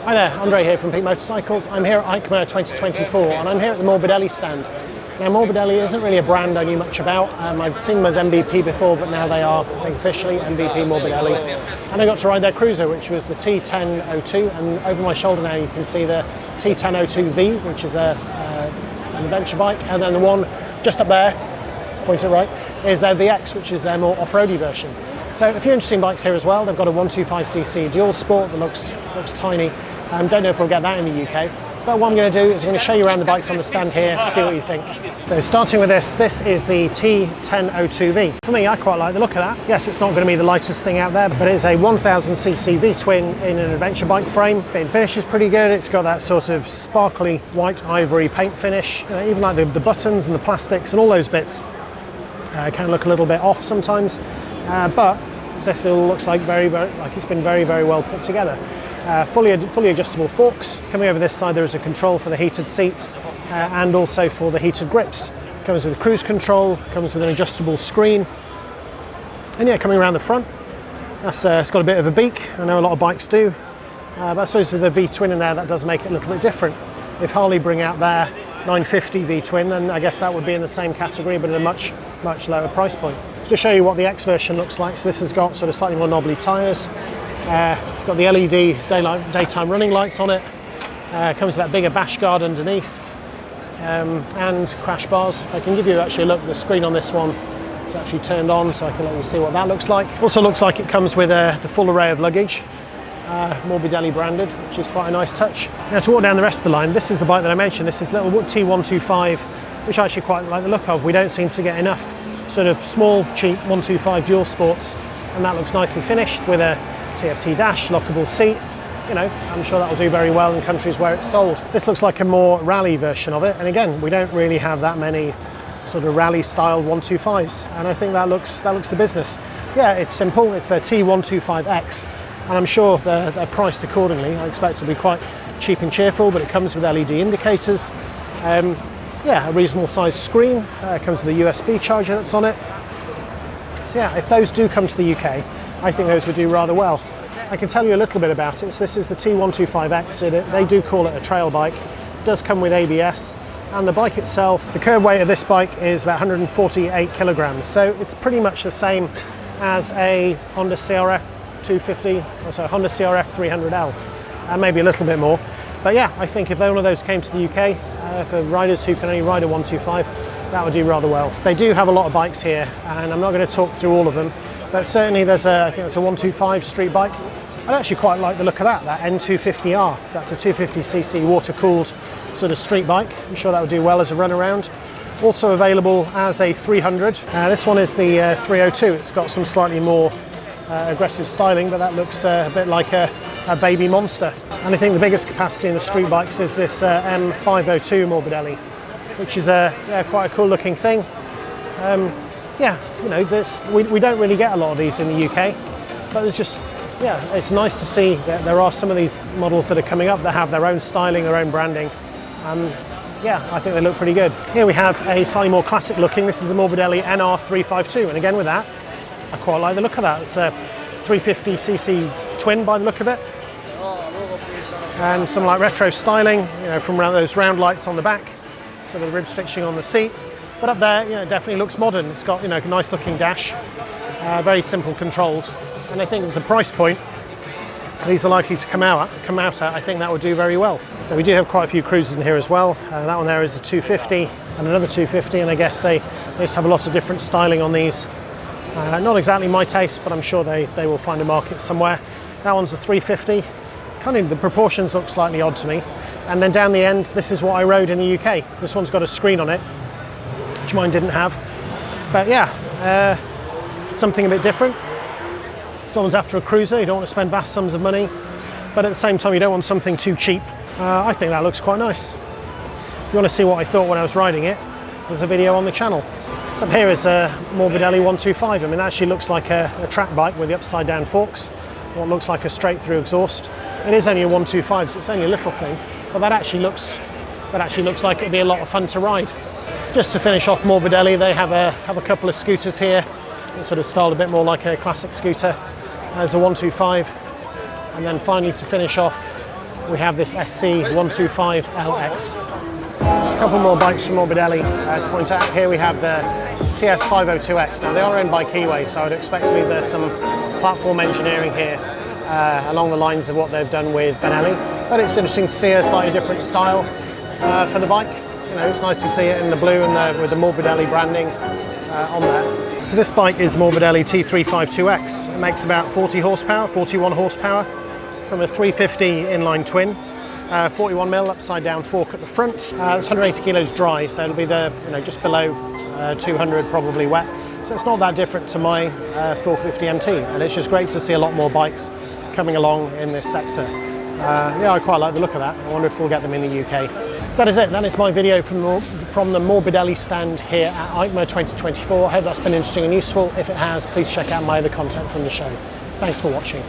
Hi there, Andre here from Peak Motorcycles. I'm here at EICMA 2024 and I'm here at the Morbidelli stand. Now Morbidelli isn't really a brand I knew much about. I've seen them as MVP before, but now they are, I think, officially MVP Morbidelli. And I got to ride their cruiser, which was the T1002, and over my shoulder now you can see the T1002V, which is an adventure bike, and then the one just up there, point it right, is their VX, which is their more off-roady version. So a few interesting bikes here as well. They've got a 125cc dual sport that looks tiny. Don't know if we'll get that in the UK. But what I'm going to do is I'm going to show you around the bikes on the stand here, see what you think. So starting with this is the T1002V. For me, I quite like the look of that. Yes, it's not going to be the lightest thing out there, but it's a 1000cc V-twin in an adventure bike frame. Fit and finish is pretty good. It's got that sort of sparkly white ivory paint finish. Even like the buttons and the plastics and all those bits can look a little bit off sometimes. But this all looks like it's been very well put together. Fully adjustable forks. Coming over this side there is a control for the heated seat and also for the heated grips. Comes with cruise control, comes with an adjustable screen. And yeah, coming around the front, it's got a bit of a beak. I know a lot of bikes do, but I suppose with the V-twin in there that does make it a little bit different. If Harley bring out their 950 V-twin, then I guess that would be in the same category but at a much lower price point. To show you what the X version looks like, so this has got sort of slightly more knobbly tyres. It's got the LED daytime running lights on it. Comes with that bigger bash guard underneath and crash bars. If I can give you actually a look, the screen on this one is actually turned on so I can let you see what that looks like. Also looks like it comes with the full array of luggage, Morbidelli branded, which is quite a nice touch. Now to walk down the rest of the line, this is the bike that I mentioned. This is little T125, which I actually quite like the look of. We don't seem to get enough sort of small, cheap 125 dual sports, and that looks nicely finished with a TFT dash, lockable seat. You know, I'm sure that'll do very well in countries where it's sold. This looks like a more rally version of it, and again, we don't really have that many sort of rally style 125s, and I think that looks the business. Yeah, it's simple. It's a T1002V and I'm sure they're priced accordingly. I expect it'll be quite cheap and cheerful, but it comes with LED indicators. Yeah, a reasonable sized screen. It comes with a USB charger that's on it. So yeah, if those do come to the UK, I think those would do rather well. I can tell you a little bit about it. So this is the T125X. They do call it a trail bike. It does come with ABS. And the bike itself, the curb weight of this bike is about 148 kilograms. So it's pretty much the same as a Honda CRF 250, also Honda CRF 300L, and maybe a little bit more. But yeah, I think if one of those came to the UK, for riders who can only ride a 125, that would do rather well. They do have a lot of bikes here, and I'm not going to talk through all of them, but certainly I think it's a 125 street bike. I actually quite like the look of that N250R. That's a 250cc water-cooled sort of street bike. I'm sure that would do well as a run around. Also available as a 300. This one is the 302. It's got some slightly more aggressive styling, but that looks a bit like a baby monster. And I think the biggest capacity in the street bikes is this M502 Morbidelli, which is quite a cool looking thing. Yeah, you know, we don't really get a lot of these in the UK, but it's nice to see that there are some of these models that are coming up that have their own styling, their own branding. Yeah, I think they look pretty good. Here we have a slightly more classic looking. This is a Morbidelli NR352, and again with that, I quite like the look of that. It's a 350cc twin by the look of it. And some like retro styling, you know, from those round lights on the back, sort of the rib stitching on the seat. But up there, you know, it definitely looks modern. It's got, you know, a nice looking dash, very simple controls. And I think the price point these are likely to come out at, I think that would do very well. So we do have quite a few cruisers in here as well. That one there is a 250 and another 250, and I guess they just have a lot of different styling on these. Not exactly my taste, but I'm sure they will find a market somewhere. That one's a 350. Kind of the proportions look slightly odd to me. And then down the end, this is what I rode in the UK. This one's got a screen on it, which mine didn't have. But yeah, something a bit different. Someone's after a cruiser, you don't want to spend vast sums of money, but at the same time you don't want something too cheap. I think that looks quite nice. If you want to see what I thought when I was riding it, there's a video on the channel. So up here is a Morbidelli 125. I mean, that actually looks like a track bike with the upside down forks, what looks like a straight through exhaust. It is only a 125, so it's only a little thing, but that actually looks like it'd be a lot of fun to ride. Just to finish off Morbidelli, they have a couple of scooters here, sort of styled a bit more like a classic scooter. There's a 125, and then finally to finish off, we have this SC1002V Just a couple more bikes from Morbidelli to point out. Here we have the TS502X. Now they are owned by Keeway, so I'd expect to be there's some platform engineering here along the lines of what they've done with Benelli. But it's interesting to see a slightly different style for the bike. You know, it's nice to see it in the blue and with the Morbidelli branding on there. So this bike is Morbidelli T125X. It makes about 40 horsepower, 41 horsepower from a 350 inline twin. 41mm upside down fork at the front. It's 180 kilos dry, so it'll be just below 200 probably wet. So it's not that different to my 450 MT, and it's just great to see a lot more bikes coming along in this sector. Yeah, I quite like the look of that. I wonder if we'll get them in the UK. So that is it. That is my video from the Morbidelli stand here at EICMA 2024. I hope that's been interesting and useful. If it has, please check out my other content from the show. Thanks for watching.